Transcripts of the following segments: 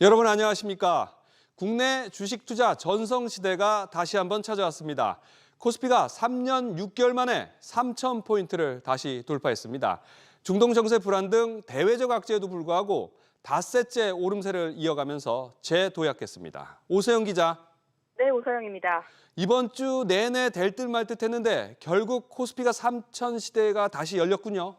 여러분 안녕하십니까? 국내 주식 투자 전성시대가 다시 한번 찾아왔습니다. 코스피가 3년 6개월 만에 3,000포인트를 다시 돌파했습니다. 중동 정세 불안 등 대외적 악재에도 불구하고 닷새째 오름세를 이어가면서 재도약했습니다. 오세영 기자. 네, 오서영입니다. 이번 주 내내 될 듯 말 듯 했는데 결국 코스피가 3천 시대가 다시 열렸군요.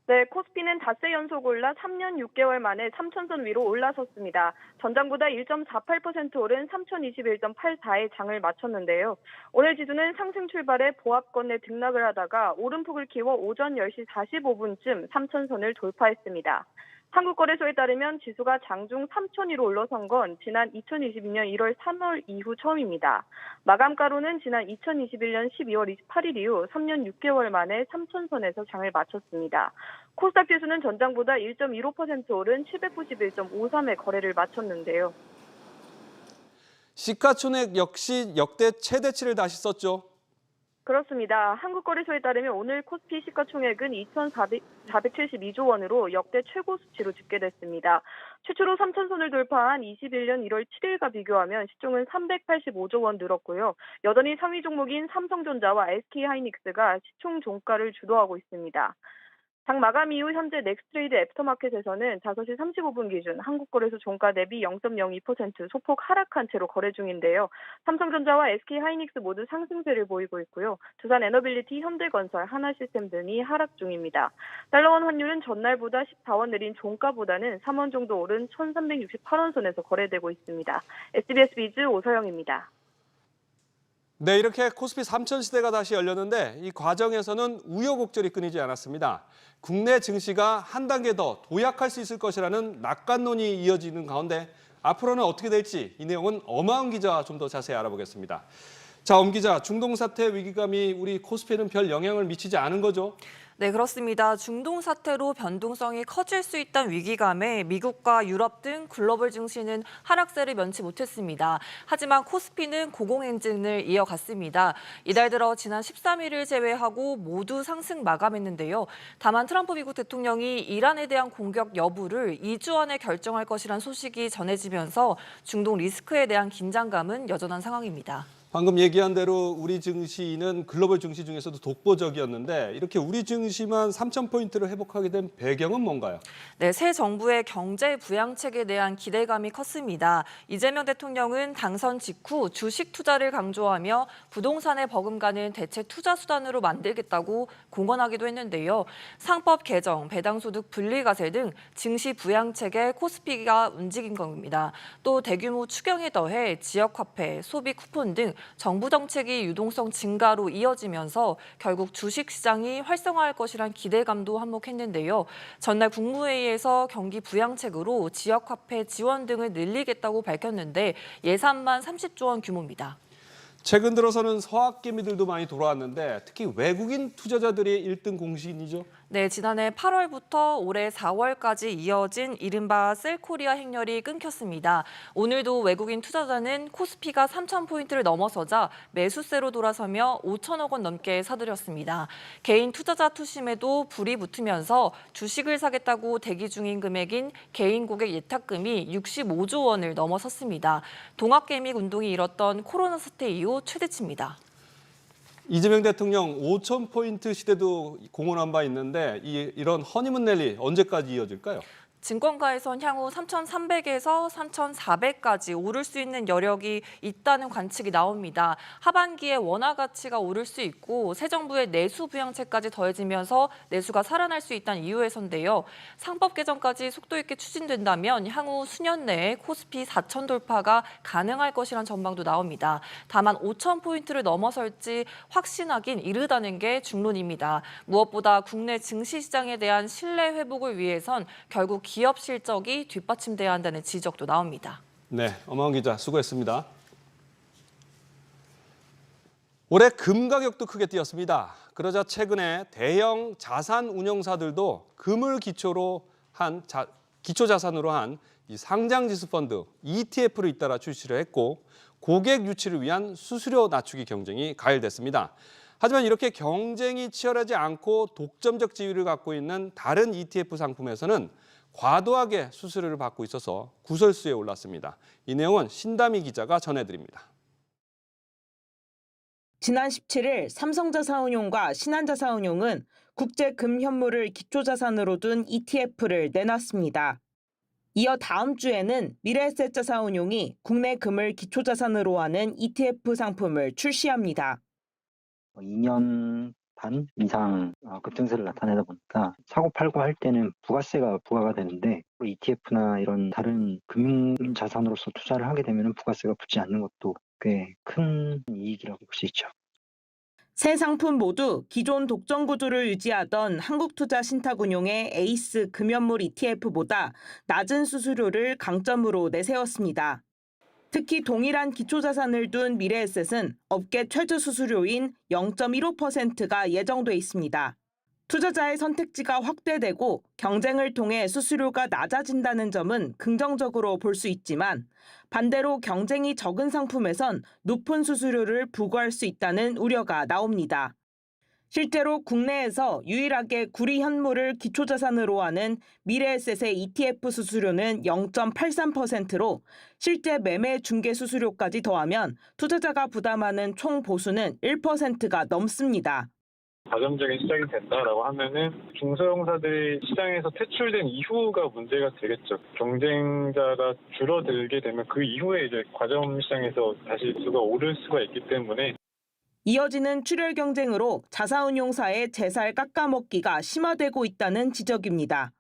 네, 코스피는 닷새 연속 올라 3년 6개월 만에 3천선 위로 올라섰습니다. 전장보다 1.48% 오른 3,021.84의 장을 마쳤는데요. 오늘 지수는 상승 출발에 보합권에 등락을 하다가 오름폭을 키워 오전 10시 45분쯤 3천선을 돌파했습니다. 한국거래소에 따르면 지수가 장중 3,000위로 올라선 건 지난 2022년 1월 3월 이후 처음입니다. 마감가로는 지난 2021년 12월 28일 이후 3년 6개월 만에 3,000선에서 장을 마쳤습니다. 코스닥 지수는 전장보다 1.15% 오른 791.53의 거래를 마쳤는데요. 시가총액 역시 역대 최대치를 다시 썼죠. 그렇습니다. 한국거래소에 따르면 오늘 코스피 시가총액은 2,472조 원으로 역대 최고 수치로 집계됐습니다. 최초로 3천선을 돌파한 21년 1월 7일과 비교하면 시총은 385조 원 늘었고요. 여전히 상위 종목인 삼성전자와 SK하이닉스가 시총 종가를 주도하고 있습니다. 장 마감 이후 현재 넥스트레이드 애프터마켓에서는 5시 35분 기준 한국거래소 종가 대비 0.02% 소폭 하락한 채로 거래 중인데요. 삼성전자와 SK하이닉스 모두 상승세를 보이고 있고요. 두산에너빌리티, 현대건설, 하나시스템 등이 하락 중입니다. 달러원 환율은 전날보다 14원 내린 종가보다는 3원 정도 오른 1,368원 선에서 거래되고 있습니다. SBS 비즈 오서영입니다. 네, 이렇게 코스피 3천 시대가 다시 열렸는데 이 과정에서는 우여곡절이 끊이지 않았습니다. 국내 증시가 한 단계 더 도약할 수 있을 것이라는 낙관론이 이어지는 가운데 앞으로는 어떻게 될지 이 내용은 엄하은 기자와 좀 더 자세히 알아보겠습니다. 자, 엄 기자, 중동 사태 위기감이 우리 코스피에는 별 영향을 미치지 않은 거죠? 네, 그렇습니다. 중동 사태로 변동성이 커질 수 있다는 위기감에 미국과 유럽 등 글로벌 증시는 하락세를 면치 못했습니다. 하지만 코스피는 고공행진을 이어갔습니다. 이달 들어 지난 13일을 제외하고 모두 상승 마감했는데요. 다만 트럼프 미국 대통령이 이란에 대한 공격 여부를 2주 안에 결정할 것이란 소식이 전해지면서 중동 리스크에 대한 긴장감은 여전한 상황입니다. 방금 얘기한 대로 우리 증시는 글로벌 증시 중에서도 독보적이었는데 이렇게 우리 증시만 3,000포인트를 회복하게 된 배경은 뭔가요? 네, 새 정부의 경제 부양책에 대한 기대감이 컸습니다. 이재명 대통령은 당선 직후 주식 투자를 강조하며 부동산에 버금가는 대체 투자 수단으로 만들겠다고 공언하기도 했는데요. 상법 개정, 배당소득 분리과세 등 증시 부양책에 코스피가 움직인 겁니다. 또 대규모 추경에 더해 지역화폐, 소비 쿠폰 등 정부 정책이 유동성 증가로 이어지면서 결국 주식시장이 활성화할 것이란 기대감도 한몫했는데요. 전날 국무회의에서 경기 부양책으로 지역화폐 지원 등을 늘리겠다고 밝혔는데 예산만 30조 원 규모입니다. 최근 들어서는 서학개미들도 많이 돌아왔는데 특히 외국인 투자자들이 1등 공신이죠. 네, 지난해 8월부터 올해 4월까지 이어진 이른바 셀코리아 행렬이 끊겼습니다. 오늘도 외국인 투자자는 코스피가 3,000포인트를 넘어서자 매수세로 돌아서며 5천억 원 넘게 사들였습니다. 개인 투자자 투심에도 불이 붙으면서 주식을 사겠다고 대기 중인 금액인 개인 고객 예탁금이 65조 원을 넘어섰습니다. 동학개미 운동이 일었던 코로나 사태 이후 최대치입니다. 이재명 대통령 5,000포인트 시대도 공언한 바 있는데 이런 허니문 랠리 언제까지 이어질까요? 증권가에선 향후 3,300에서 3,400까지 오를 수 있는 여력이 있다는 관측이 나옵니다. 하반기에 원화 가치가 오를 수 있고 새 정부의 내수 부양책까지 더해지면서 내수가 살아날 수 있다는 이유에서인데요. 상법 개정까지 속도 있게 추진된다면 향후 수년 내에 코스피 4,000 돌파가 가능할 것이란 전망도 나옵니다. 다만 5,000포인트를 넘어설지 확신하긴 이르다는 게 중론입니다. 무엇보다 국내 증시 시장에 대한 신뢰 회복을 위해선 결국 기업 실적이 뒷받침돼야 한다는 지적도 나옵니다. 네, 엄하은 기자 수고했습니다. 올해 금 가격도 크게 뛰었습니다. 그러자 최근에 대형 자산 운용사들도 금을 기초로 한 기초 자산으로 한 이 상장지수 펀드 ETF를 잇따라 출시를 했고 고객 유치를 위한 수수료 낮추기 경쟁이 가열됐습니다. 하지만 이렇게 경쟁이 치열하지 않고 독점적 지위를 갖고 있는 다른 ETF 상품에서는 과도하게 수수료를 받고 있어서 구설수에 올랐습니다. 이 내용은 신다미 기자가 전해드립니다. 지난 17일 삼성자산운용과 신한자산운용은 국제금현물을 기초자산으로 둔 ETF를 내놨습니다. 이어 다음 주에는 미래에셋자산운용이 국내 금을 기초자산으로 하는 ETF 상품을 출시합니다. 2년 반 이상 급증세를 나타내다 보니까 사고 팔고 할 때는 부가세가 부과가 되는데 ETF나 이런 다른 금융자산으로서 투자를 하게 되면 부가세가 붙지 않는 것도 꽤 큰 이익이라고 볼 수 있죠. 세 상품 모두 기존 독점 구조를 유지하던 한국투자신탁운용의 에이스 금연물 ETF보다 낮은 수수료를 강점으로 내세웠습니다. 특히 동일한 기초자산을 둔 미래에셋은 업계 최저 수수료인 0.15%가 예정돼 있습니다. 투자자의 선택지가 확대되고 경쟁을 통해 수수료가 낮아진다는 점은 긍정적으로 볼 수 있지만 반대로 경쟁이 적은 상품에선 높은 수수료를 부과할 수 있다는 우려가 나옵니다. 실제로 국내에서 유일하게 구리 현물을 기초자산으로 하는 미래에셋의 ETF 수수료는 0.83%로 실제 매매 중개 수수료까지 더하면 투자자가 부담하는 총 보수는 1%가 넘습니다. 과점적인 시작이 된다라고 하면은 중소형사들이 시장에서 퇴출된 이후가 문제가 되겠죠. 경쟁자가 줄어들게 되면 그 이후에 이제 과점 시장에서 다시 수가 오를 수가 있기 때문에 이어지는 출혈 경쟁으로 자산운용사의 재살 깎아먹기가 심화되고 있다는 지적입니다.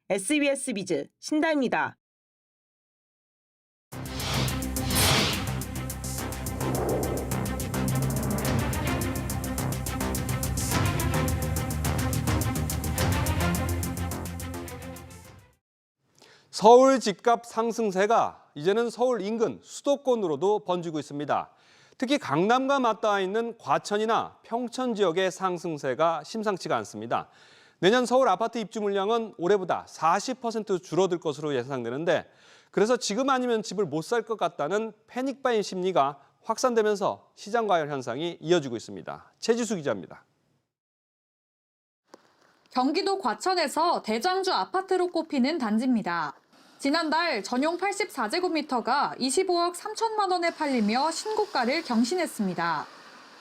SBS 비즈 신다입니다. 서울 집값 상승세가 이제는 서울 인근 수도권으로도 번지고 있습니다. 특히 강남과 맞닿아 있는 과천이나 평천 지역의 상승세가 심상치가 않습니다. 내년 서울 아파트 입주 물량은 올해보다 40% 줄어들 것으로 예상되는데 그래서 지금 아니면 집을 못 살 것 같다는 패닉바잉 심리가 확산되면서 시장 과열 현상이 이어지고 있습니다. 최지수 기자입니다. 경기도 과천에서 대장주 아파트로 꼽히는 단지입니다. 지난달 전용 84제곱미터가 25억 3천만 원에 팔리며 신고가를 경신했습니다.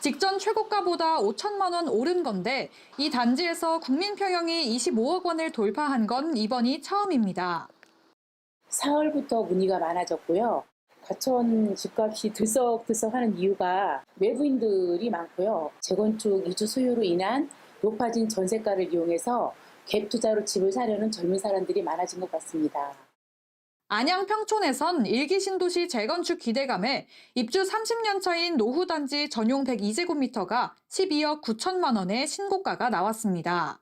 직전 최고가보다 5천만 원 오른 건데 이 단지에서 국민평형이 25억 원을 돌파한 건 이번이 처음입니다. 4월부터 문의가 많아졌고요. 과천 집값이 들썩들썩하는 이유가 외부인들이 많고요. 재건축 이주 수요로 인한 높아진 전세가를 이용해서 갭 투자로 집을 사려는 젊은 사람들이 많아진 것 같습니다. 안양 평촌에선 일기 신도시 재건축 기대감에 입주 30년 차인 노후단지 전용 102제곱미터가 12억 9천만 원의 신고가가 나왔습니다.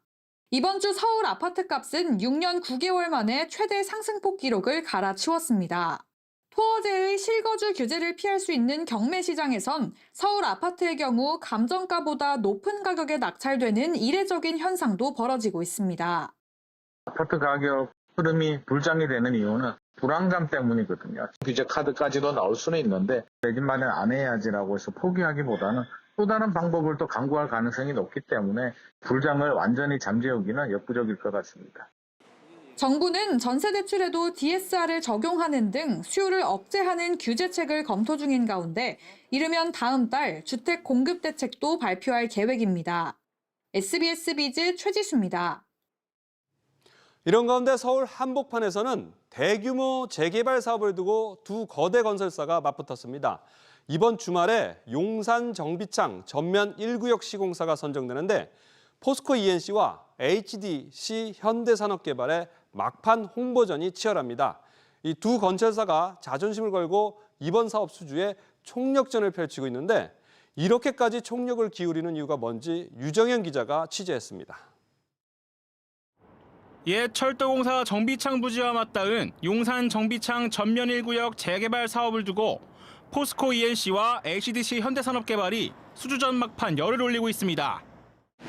이번 주 서울 아파트값은 6년 9개월 만에 최대 상승폭 기록을 갈아치웠습니다. 토어제의 실거주 규제를 피할 수 있는 경매 시장에선 서울 아파트의 경우 감정가보다 높은 가격에 낙찰되는 이례적인 현상도 벌어지고 있습니다. 아파트 가격 흐름이 불장이 되는 이유는 불안감 때문이거든요. 규제 카드까지도 나올 수는 있는데 내 집 마련 안 해야지라고 해서 포기하기보다는 또 다른 방법을 또 강구할 가능성이 높기 때문에 불장을 완전히 잠재우기는 역부족일 것 같습니다. 정부는 전세 대출에도 DSR을 적용하는 등 수요를 억제하는 규제책을 검토 중인 가운데 이르면 다음 달 주택 공급 대책도 발표할 계획입니다. SBS 비즈 최지수입니다. 이런 가운데 서울 한복판에서는 대규모 재개발 사업을 두고 두 거대 건설사가 맞붙었습니다. 이번 주말에 용산 정비창 전면 1구역 시공사가 선정되는데 포스코 ENC와 HDC 현대산업개발의 막판 홍보전이 치열합니다. 이 두 건설사가 자존심을 걸고 이번 사업 수주에 총력전을 펼치고 있는데 이렇게까지 총력을 기울이는 이유가 뭔지 유정현 기자가 취재했습니다. 옛 철도공사 정비창 부지와 맞닿은 용산 정비창 전면 1구역 재개발 사업을 두고 포스코 ENC와 HDC 현대산업개발이 수주전 막판 열을 올리고 있습니다.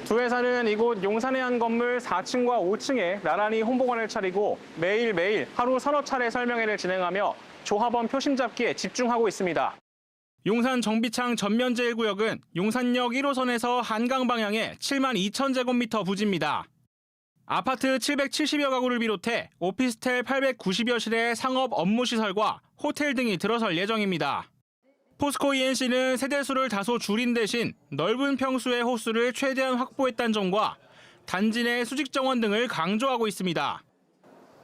두 회사는 이곳 용산의 한 건물 4층과 5층에 나란히 홍보관을 차리고 매일매일 하루 서너 차례 설명회를 진행하며 조합원 표심 잡기에 집중하고 있습니다. 용산 정비창 전면 제1구역은 용산역 1호선에서 한강 방향의 7만 2천 제곱미터 부지입니다. 아파트 770여 가구를 비롯해 오피스텔 890여 실의 상업 업무시설과 호텔 등이 들어설 예정입니다. 포스코 ENC는 세대수를 다소 줄인 대신 넓은 평수의 호수를 최대한 확보했다는 점과 단지 내 수직 정원 등을 강조하고 있습니다.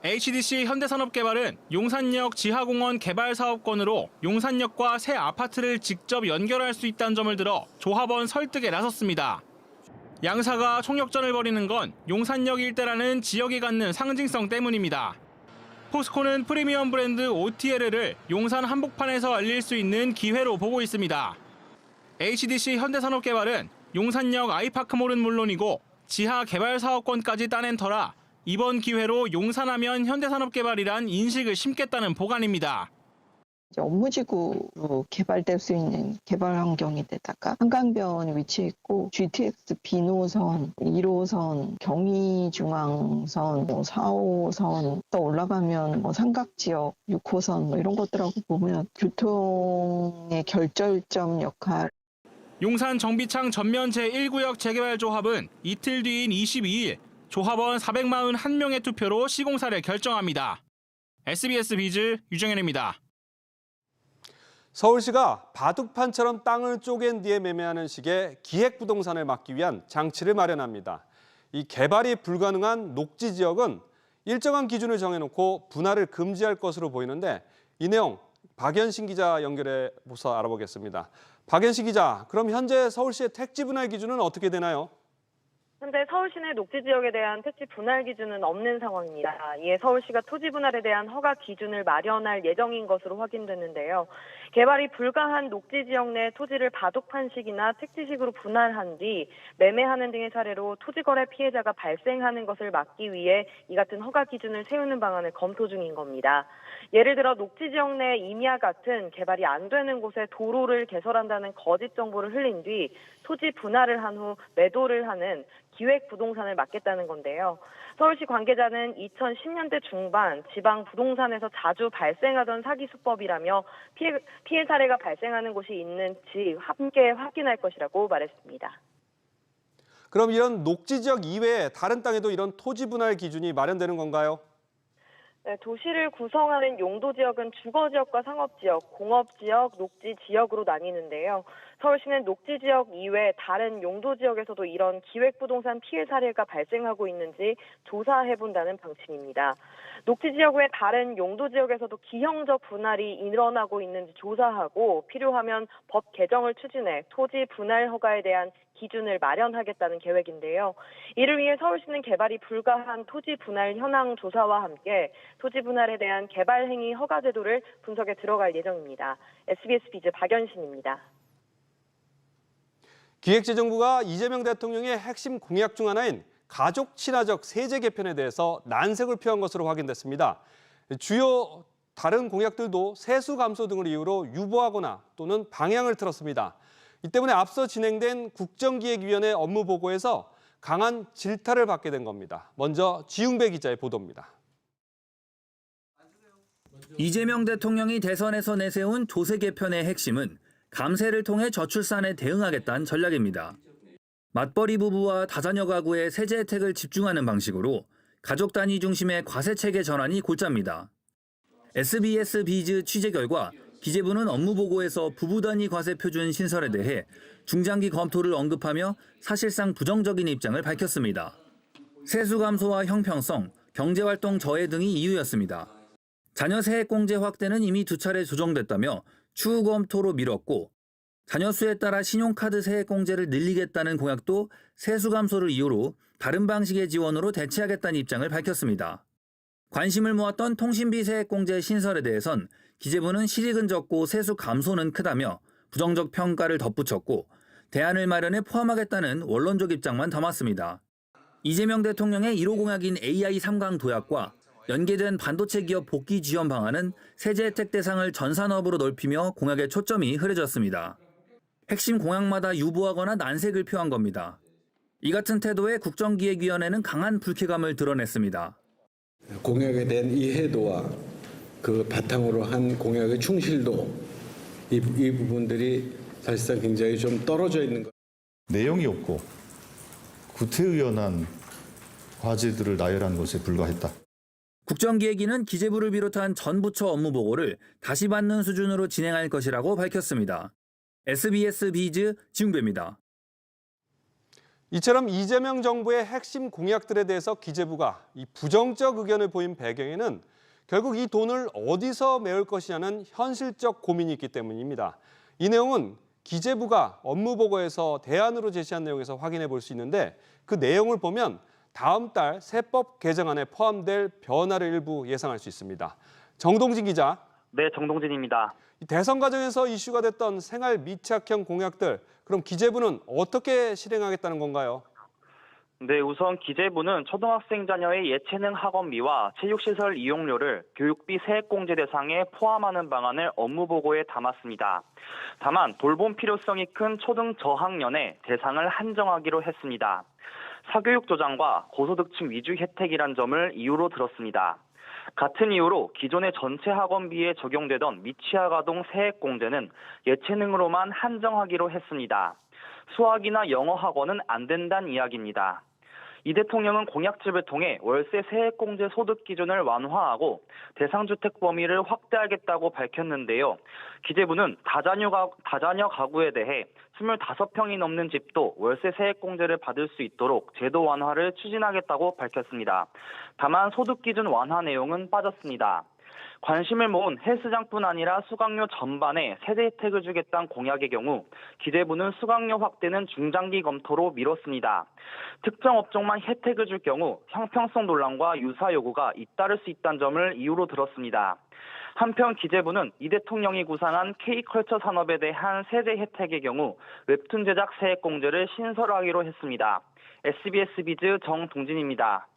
HDC 현대산업개발은 용산역 지하공원 개발 사업권으로 용산역과 새 아파트를 직접 연결할 수 있다는 점을 들어 조합원 설득에 나섰습니다. 양사가 총력전을 벌이는 건 용산역 일대라는 지역이 갖는 상징성 때문입니다. 포스코는 프리미엄 브랜드 OTL을 용산 한복판에서 알릴 수 있는 기회로 보고 있습니다. HDC 현대산업개발은 용산역 아이파크몰은 물론이고 지하 개발 사업권까지 따낸 터라 이번 기회로 용산하면 현대산업개발이란 인식을 심겠다는 보관입니다. 업무지구로 개발될 수 있는 개발 환경에다가 한강변에 위치해 있고 GTX B노선, 1호선, 경의중앙선, 4호선 또 올라가면 삼각지역 6호선 이런 것들하고 보면 교통의 결절점 역할. 용산 정비창 전면 제1구역 재개발 조합은 이틀 뒤인 22일 조합원 441명의 투표로 시공사를 결정합니다. SBS 비즈 유정현입니다. 서울시가 바둑판처럼 땅을 쪼갠 뒤에 매매하는 식의 기획부동산을 막기 위한 장치를 마련합니다. 이 개발이 불가능한 녹지 지역은 일정한 기준을 정해놓고 분할을 금지할 것으로 보이는데 이 내용 박연신 기자 연결해서 알아보겠습니다. 박연신 기자, 그럼 현재 서울시의 택지 분할 기준은 어떻게 되나요? 현재 서울시 내 녹지 지역에 대한 택지 분할 기준은 없는 상황입니다. 이에 서울시가 토지 분할에 대한 허가 기준을 마련할 예정인 것으로 확인됐는데요. 개발이 불가한 녹지 지역 내 토지를 바둑판식이나 택지식으로 분할한 뒤 매매하는 등의 사례로 토지거래 피해자가 발생하는 것을 막기 위해 이 같은 허가 기준을 세우는 방안을 검토 중인 겁니다. 예를 들어 녹지 지역 내 임야 같은 개발이 안 되는 곳에 도로를 개설한다는 거짓 정보를 흘린 뒤 토지 분할을 한 후 매도를 하는 기획 부동산을 막겠다는 건데요. 서울시 관계자는 2010년대 중반 지방 부동산에서 자주 발생하던 사기 수법이라며 피해 사례가 발생하는 곳이 있는지 함께 확인할 것이라고 말했습니다. 그럼 이런 녹지 지역 이외에 다른 땅에도 이런 토지 분할 기준이 마련되는 건가요? 네, 도시를 구성하는 용도 지역은 주거 지역과 상업 지역, 공업 지역, 녹지 지역으로 나뉘는데요. 서울시는 녹지 지역 이외 다른 용도 지역에서도 이런 기획부동산 피해 사례가 발생하고 있는지 조사해본다는 방침입니다. 녹지 지역 외 다른 용도 지역에서도 기형적 분할이 일어나고 있는지 조사하고 필요하면 법 개정을 추진해 토지 분할 허가에 대한 기준을 마련하겠다는 계획인데요. 이를 위해 서울시는 개발이 불가한 토지 분할 현황 조사와 함께 토지 분할에 대한 개발 행위 허가 제도를 분석에 들어갈 예정입니다. SBS 비즈 박연신입니다. 기획재정부가 이재명 대통령의 핵심 공약 중 하나인 가족 친화적 세제 개편에 대해서 난색을 표한 것으로 확인됐습니다. 주요 다른 공약들도 세수 감소 등을 이유로 유보하거나 또는 방향을 틀었습니다. 이 때문에 앞서 진행된 국정기획위원회 업무 보고에서 강한 질타를 받게 된 겁니다. 먼저 지웅배 기자의 보도입니다. 이재명 대통령이 대선에서 내세운 조세 개편의 핵심은 감세를 통해 저출산에 대응하겠다는 전략입니다. 맞벌이 부부와 다자녀 가구의 세제 혜택을 집중하는 방식으로 가족 단위 중심의 과세 체계 전환이 골자입니다. SBS 비즈 취재 결과 기재부는 업무 보고에서 부부 단위 과세 표준 신설에 대해 중장기 검토를 언급하며 사실상 부정적인 입장을 밝혔습니다. 세수 감소와 형평성, 경제활동 저해 등이 이유였습니다. 자녀 세액공제 확대는 이미 2차례 조정됐다며 추후 검토로 미뤘고 자녀 수에 따라 신용카드 세액공제를 늘리겠다는 공약도 세수 감소를 이유로 다른 방식의 지원으로 대체하겠다는 입장을 밝혔습니다. 관심을 모았던 통신비 세액공제 신설에 대해선 기재부는 실익은 적고 세수 감소는 크다며 부정적 평가를 덧붙였고 대안을 마련해 포함하겠다는 원론적 입장만 담았습니다. 이재명 대통령의 1호 공약인 AI 3강 도약과 연계된 반도체 기업 복귀 지원 방안은 세제 혜택 대상을 전 산업으로 넓히며 공약의 초점이 흐려졌습니다. 핵심 공약마다 유보하거나 난색을 표한 겁니다. 이 같은 태도에 국정기획위원회는 강한 불쾌감을 드러냈습니다. 공약에 대한 이해도와 그 바탕으로 한 공약의 충실도 이 부분들이 사실상 굉장히 좀 떨어져 있는 것. 내용이 없고 구태의연한 과제들을 나열한 것에 불과했다. 국정기획위는 기재부를 비롯한 전 부처 업무 보고를 다시 받는 수준으로 진행할 것이라고 밝혔습니다. SBS 비즈 지웅배입니다. 이처럼 이재명 정부의 핵심 공약들에 대해서 기재부가 이 부정적 의견을 보인 배경에는 결국 이 돈을 어디서 메울 것이냐는 현실적 고민이 있기 때문입니다. 이 내용은 기재부가 업무 보고에서 대안으로 제시한 내용에서 확인해 볼 수 있는데 그 내용을 보면 다음 달 세법 개정안에 포함될 변화를 일부 예상할 수 있습니다. 정동진 기자. 네, 정동진입니다. 대선 과정에서 이슈가 됐던 생활 밀착형 공약들, 그럼 기재부는 어떻게 실행하겠다는 건가요? 네, 우선 기재부는 초등학생 자녀의 예체능 학원비와 체육시설 이용료를 교육비 세액공제 대상에 포함하는 방안을 업무 보고에 담았습니다. 다만 돌봄 필요성이 큰 초등 저학년에 대상을 한정하기로 했습니다. 사교육 조장과 고소득층 위주 혜택이란 점을 이유로 들었습니다. 같은 이유로 기존의 전체 학원비에 적용되던 미취학아동 세액공제는 예체능으로만 한정하기로 했습니다. 수학이나 영어 학원은 안 된다는 이야기입니다. 이 대통령은 공약집을 통해 월세 세액공제 소득 기준을 완화하고 대상주택 범위를 확대하겠다고 밝혔는데요. 기재부는 다자녀 가구에 대해 25평이 넘는 집도 월세 세액공제를 받을 수 있도록 제도 완화를 추진하겠다고 밝혔습니다. 다만 소득 기준 완화 내용은 빠졌습니다. 관심을 모은 헬스장뿐 아니라 수강료 전반에 세대 혜택을 주겠다는 공약의 경우 기재부는 수강료 확대는 중장기 검토로 미뤘습니다. 특정 업종만 혜택을 줄 경우 형평성 논란과 유사 요구가 잇따를 수 있다는 점을 이유로 들었습니다. 한편 기재부는 이 대통령이 구상한 K컬처 산업에 대한 세제 혜택의 경우 웹툰 제작 세액 공제를 신설하기로 했습니다. SBS 비즈 정동진입니다.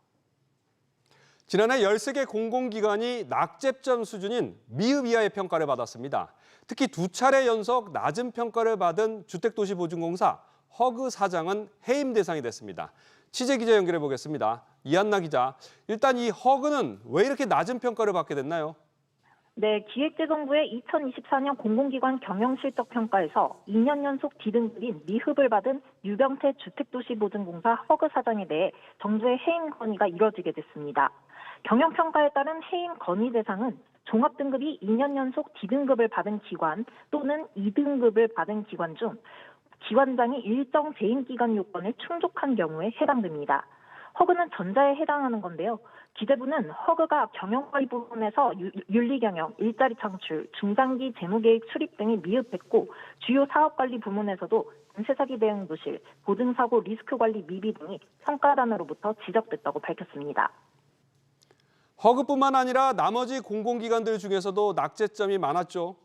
지난해 13개 공공기관이 낙제점 수준인 미흡 이하의 평가를 받았습니다. 특히 2차례 연속 낮은 평가를 받은 주택도시보증공사 허그 사장은 해임 대상이 됐습니다. 취재기자 연결해 보겠습니다. 이한나 기자, 일단 이 허그는 왜 이렇게 낮은 평가를 받게 됐나요? 네, 기획재정부의 2024년 공공기관 경영실적평가에서 2년 연속 D등급인 미흡을 받은 유병태 주택도시보증공사 허그 사장에 대해 정부의 해임 건의가 이뤄지게 됐습니다. 경영평가에 따른 해임 건의 대상은 종합등급이 2년 연속 D등급을 받은 기관 또는 2등급을 받은 기관 중 기관장이 일정 재임기간 요건을 충족한 경우에 해당됩니다. 허그는 전자에 해당하는 건데요. 기재부는 허그가 경영관리 부분에서 윤리경영, 일자리 창출, 중장기 재무계획 수립 등이 미흡했고 주요 사업관리 부문에서도 전세사기 대응 부실, 보증사고 리스크관리 미비 등이 평가단으로부터 지적됐다고 밝혔습니다. 허그뿐만 아니라 나머지 공공기관들 중에서도 낙제점이 많았죠.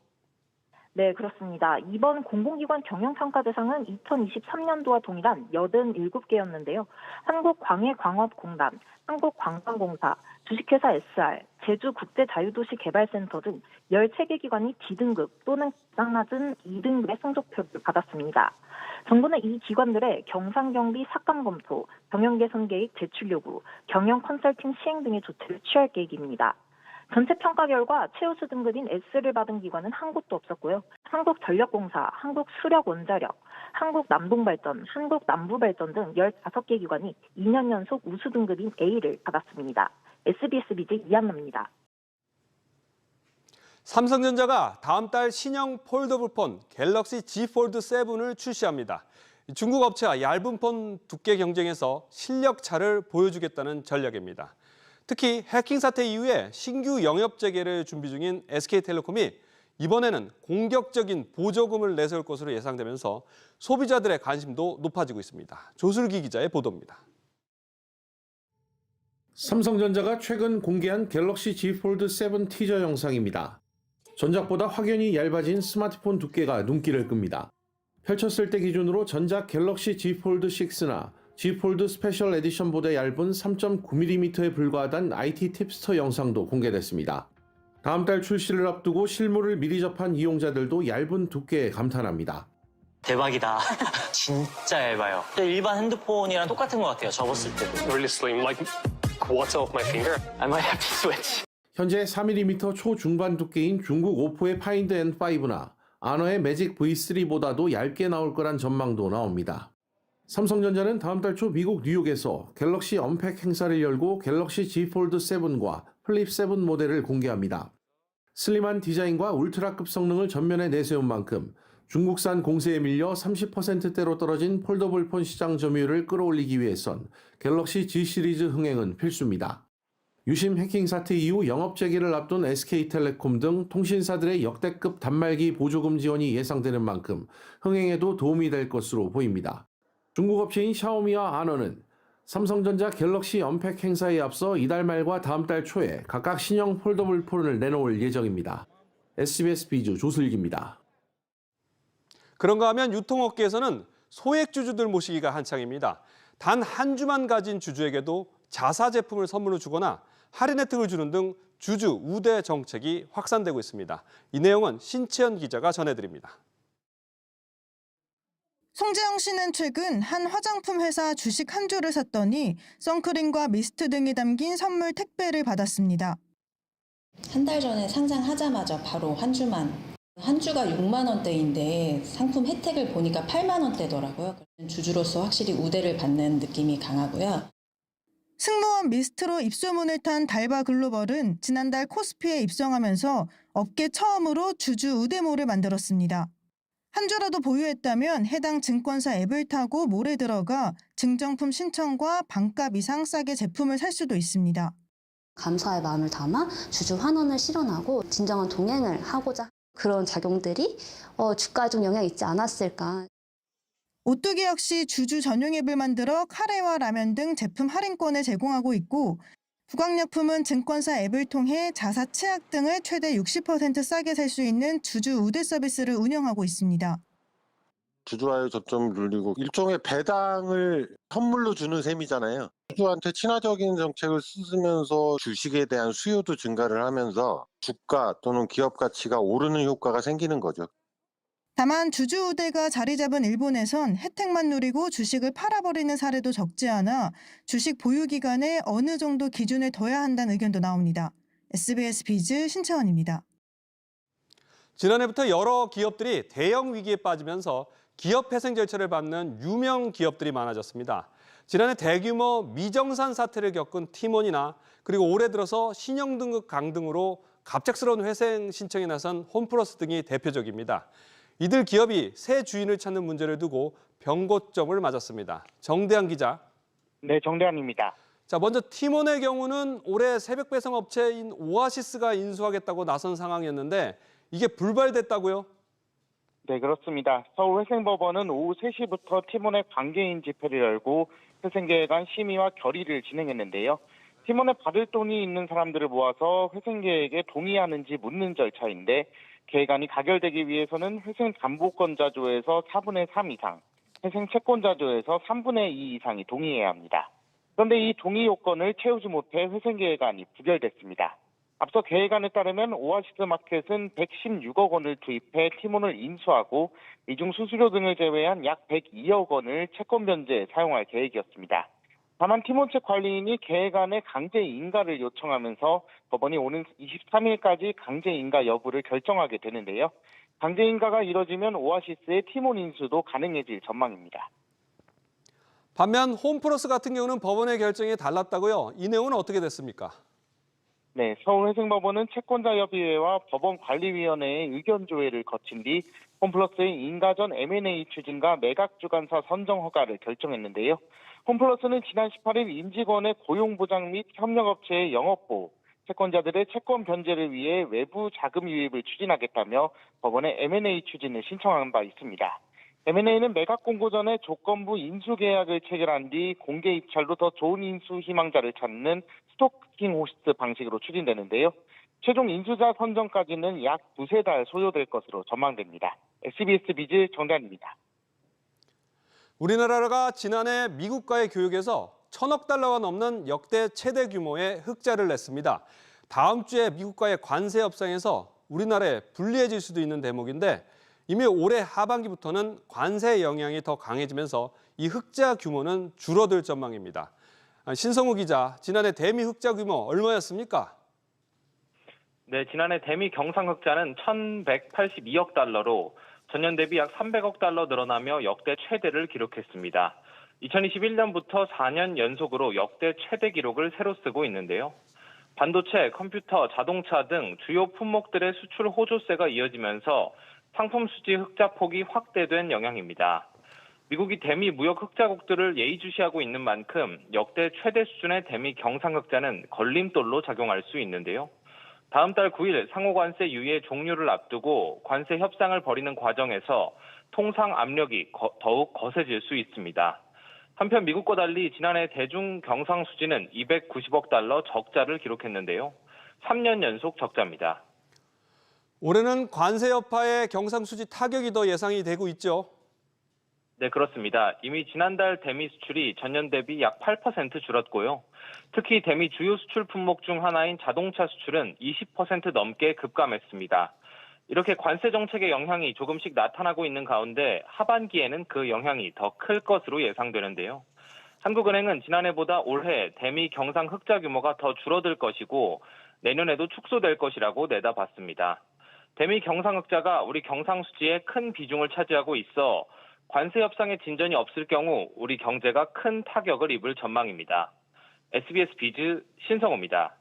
네, 그렇습니다. 이번 공공기관 경영평가 대상은 2023년도와 동일한 87개였는데요. 한국광해광업공단, 한국관광공사, 주식회사 SR, 제주국제자유도시개발센터 등 13개 기관이 D등급 또는 가장 낮은 2등급의 성적표를 받았습니다. 정부는 이 기관들의 경상경비 삭감검토, 경영개선계획 제출 요구, 경영컨설팅 시행 등의 조치를 취할 계획입니다. 전체 평가 결과 최우수 등급인 S를 받은 기관은 한 곳도 없었고요. 한국전력공사, 한국수력원자력, 한국남동발전, 한국남부발전 등 15개 기관이 2년 연속 우수 등급인 A를 받았습니다. SBS 비즈 이한나입니다. 삼성전자가 다음 달 신형 폴더블폰 갤럭시 Z 폴드 7을 출시합니다. 중국 업체와 얇은 폰 두께 경쟁에서 실력 차를 보여주겠다는 전략입니다. 특히 해킹 사태 이후에 신규 영업 재개를 준비 중인 SK텔레콤이 이번에는 공격적인 보조금을 내세울 것으로 예상되면서 소비자들의 관심도 높아지고 있습니다. 조슬기 기자의 보도입니다. 삼성전자가 최근 공개한 갤럭시 Z 폴드 7 티저 영상입니다. 전작보다 확연히 얇아진 스마트폰 두께가 눈길을 끕니다. 펼쳤을 때 기준으로 전작 갤럭시 Z 폴드 6나 Z 폴드 스페셜 에디션보다 얇은 3.9mm에 불과하다는 IT 팁스터 영상도 공개됐습니다. 다음 달 출시를 앞두고 실물을 미리 접한 이용자들도 얇은 두께에 감탄합니다. 대박이다. 진짜 얇아요. 일반 핸드폰이랑 똑같은 것 같아요. 접었을 때도. Really slim, like what's off my finger? I might have to switch. 현재 4mm 초중반 두께인 중국 오포의 파인드 N5나 아너의 매직 V3보다도 얇게 나올 거란 전망도 나옵니다. 삼성전자는 다음 달 초 미국 뉴욕에서 갤럭시 언팩 행사를 열고 갤럭시 Z 폴드 7과 플립 7 모델을 공개합니다. 슬림한 디자인과 울트라급 성능을 전면에 내세운 만큼 중국산 공세에 밀려 30%대로 떨어진 폴더블폰 시장 점유율을 끌어올리기 위해선 갤럭시 Z 시리즈 흥행은 필수입니다. 유심 해킹 사태 이후 영업 재개를 앞둔 SK텔레콤 등 통신사들의 역대급 단말기 보조금 지원이 예상되는 만큼 흥행에도 도움이 될 것으로 보입니다. 중국 업체인 샤오미와 아너는 삼성전자 갤럭시 언팩 행사에 앞서 이달 말과 다음 달 초에 각각 신형 폴더블 폰을 내놓을 예정입니다. SBS 비즈 조슬기입니다. 그런가 하면 유통업계에서는 소액 주주들 모시기가 한창입니다. 단 한 주만 가진 주주에게도 자사 제품을 선물로 주거나 할인 혜택을 주는 등 주주 우대 정책이 확산되고 있습니다. 이 내용은 신채연 기자가 전해드립니다. 송재영 씨는 최근 한 화장품 회사 주식 한 주를 샀더니 선크림과 미스트 등이 담긴 선물 택배를 받았습니다. 한 달 전에 상장하자마자 바로 한 주만. 한 주가 6만 원대인데 상품 혜택을 보니까 8만 원대더라고요. 주주로서 확실히 우대를 받는 느낌이 강하고요. 승무원 미스트로 입소문을 탄 달바 글로벌은 지난달 코스피에 입성하면서 업계 처음으로 주주 우대몰을 만들었습니다. 한 주라도 보유했다면 해당 증권사 앱을 타고 몰에 들어가 증정품 신청과 반값 이상 싸게 제품을 살 수도 있습니다. 감사의 마음을 담아 주주 환원을 실현하고 진정한 동행을 하고자 그런 작용들이 주가에 좀 영향이 있지 않았을까. 오뚜기 역시 주주 전용 앱을 만들어 카레와 라면 등 제품 할인권을 제공하고 있고 국악약품은 증권사 앱을 통해 자사 치약 등을 최대 60% 싸게 살 수 있는 주주 우대 서비스를 운영하고 있습니다. 주주와의 접점을 늘리고 일종의 배당을 선물로 주는 셈이잖아요. 주주한테 친화적인 정책을 쓰면서 주식에 대한 수요도 증가를 하면서 주가 또는 기업 가치가 오르는 효과가 생기는 거죠. 다만 주주 우대가 자리 잡은 일본에선 혜택만 누리고 주식을 팔아버리는 사례도 적지 않아 주식 보유 기간에 어느 정도 기준을 둬야 한다는 의견도 나옵니다. SBS 비즈 신채원입니다. 지난해부터 여러 기업들이 대형 위기에 빠지면서 기업 회생 절차를 밟는 유명 기업들이 많아졌습니다. 지난해 대규모 미정산 사태를 겪은 티몬이나 그리고 올해 들어서 신용등급 강등으로 갑작스러운 회생 신청에 나선 홈플러스 등이 대표적입니다. 이들 기업이 새 주인을 찾는 문제를 두고 병고점을 맞았습니다. 정대한 기자. 네, 정대한입니다. 자, 먼저 티몬의 경우는 올해 새벽 배송 업체인 오아시스가 인수하겠다고 나선 상황이었는데 이게 불발됐다고요? 네, 그렇습니다. 서울회생법원은 오후 3시부터 티몬의 관계인 집회를 열고 회생계획 안 심의와 결의를 진행했는데요. 티몬에 받을 돈이 있는 사람들을 모아서 회생계획에 동의하는지 묻는 절차인데 계획안이 가결되기 위해서는 회생 담보권자조에서 4분의 3 이상, 회생 채권자조에서 3분의 2 이상이 동의해야 합니다. 그런데 이 동의 요건을 채우지 못해 회생계획안이 부결됐습니다. 앞서 계획안에 따르면 오아시스 마켓은 116억 원을 투입해 티몬을 인수하고 이중 수수료 등을 제외한 약 102억 원을 채권 변제에 사용할 계획이었습니다. 다만 티몬 측 관리인이 계획안에 강제 인가를 요청하면서 법원이 오는 23일까지 강제 인가 여부를 결정하게 되는데요. 강제 인가가 이뤄지면 오아시스의 티몬 인수도 가능해질 전망입니다. 반면 홈플러스 같은 경우는 법원의 결정이 달랐다고요. 이 내용은 어떻게 됐습니까? 네, 서울회생법원은 채권자협의회와 법원관리위원회의 의견 조회를 거친 뒤 홈플러스의 인가 전 M&A 추진과 매각주관사 선정 허가를 결정했는데요. 홈플러스는 지난 18일 임직원의 고용보장 및 협력업체의 영업보호, 채권자들의 채권 변제를 위해 외부 자금 유입을 추진하겠다며 법원에 M&A 추진을 신청한 바 있습니다. M&A는 매각 공고 전에 조건부 인수 계약을 체결한 뒤 공개 입찰로 더 좋은 인수 희망자를 찾는 스토킹 호스트 방식으로 추진되는데요. 최종 인수자 선정까지는 약 2-3달 소요될 것으로 전망됩니다. SBS 비즈 정단입니다. 우리나라가 지난해 미국과의 교역에서 1,000억 달러가 넘는 역대 최대 규모의 흑자를 냈습니다. 다음 주에 미국과의 관세 협상에서 우리나라에 불리해질 수도 있는 대목인데 이미 올해 하반기부터는 관세 영향이 더 강해지면서 이 흑자 규모는 줄어들 전망입니다. 신성우 기자, 지난해 대미 흑자 규모 얼마였습니까? 네, 지난해 대미 경상 흑자는 1,182억 달러로 전년 대비 약 300억 달러 늘어나며 역대 최대를 기록했습니다. 2021년부터 4년 연속으로 역대 최대 기록을 새로 쓰고 있는데요. 반도체, 컴퓨터, 자동차 등 주요 품목들의 수출 호조세가 이어지면서 상품 수지 흑자 폭이 확대된 영향입니다. 미국이 대미 무역 흑자국들을 예의주시하고 있는 만큼 역대 최대 수준의 대미 경상 흑자는 걸림돌로 작용할 수 있는데요. 다음 달 9일 상호관세 유예 종료를 앞두고 관세 협상을 벌이는 과정에서 통상 압력이 더욱 거세질 수 있습니다. 한편 미국과 달리 지난해 대중 경상 수지는 290억 달러 적자를 기록했는데요. 3년 연속 적자입니다. 올해는 관세 여파에 경상수지 타격이 더 예상이 되고 있죠. 네, 그렇습니다. 이미 지난달 대미 수출이 전년 대비 약 8% 줄었고요. 특히 대미 주요 수출 품목 중 하나인 자동차 수출은 20% 넘게 급감했습니다. 이렇게 관세 정책의 영향이 조금씩 나타나고 있는 가운데 하반기에는 그 영향이 더 클 것으로 예상되는데요. 한국은행은 지난해보다 올해 대미 경상 흑자 규모가 더 줄어들 것이고 내년에도 축소될 것이라고 내다봤습니다. 대미 경상 흑자가 우리 경상 수지에 큰 비중을 차지하고 있어 관세 협상의 진전이 없을 경우 우리 경제가 큰 타격을 입을 전망입니다. SBS 비즈 신성호입니다.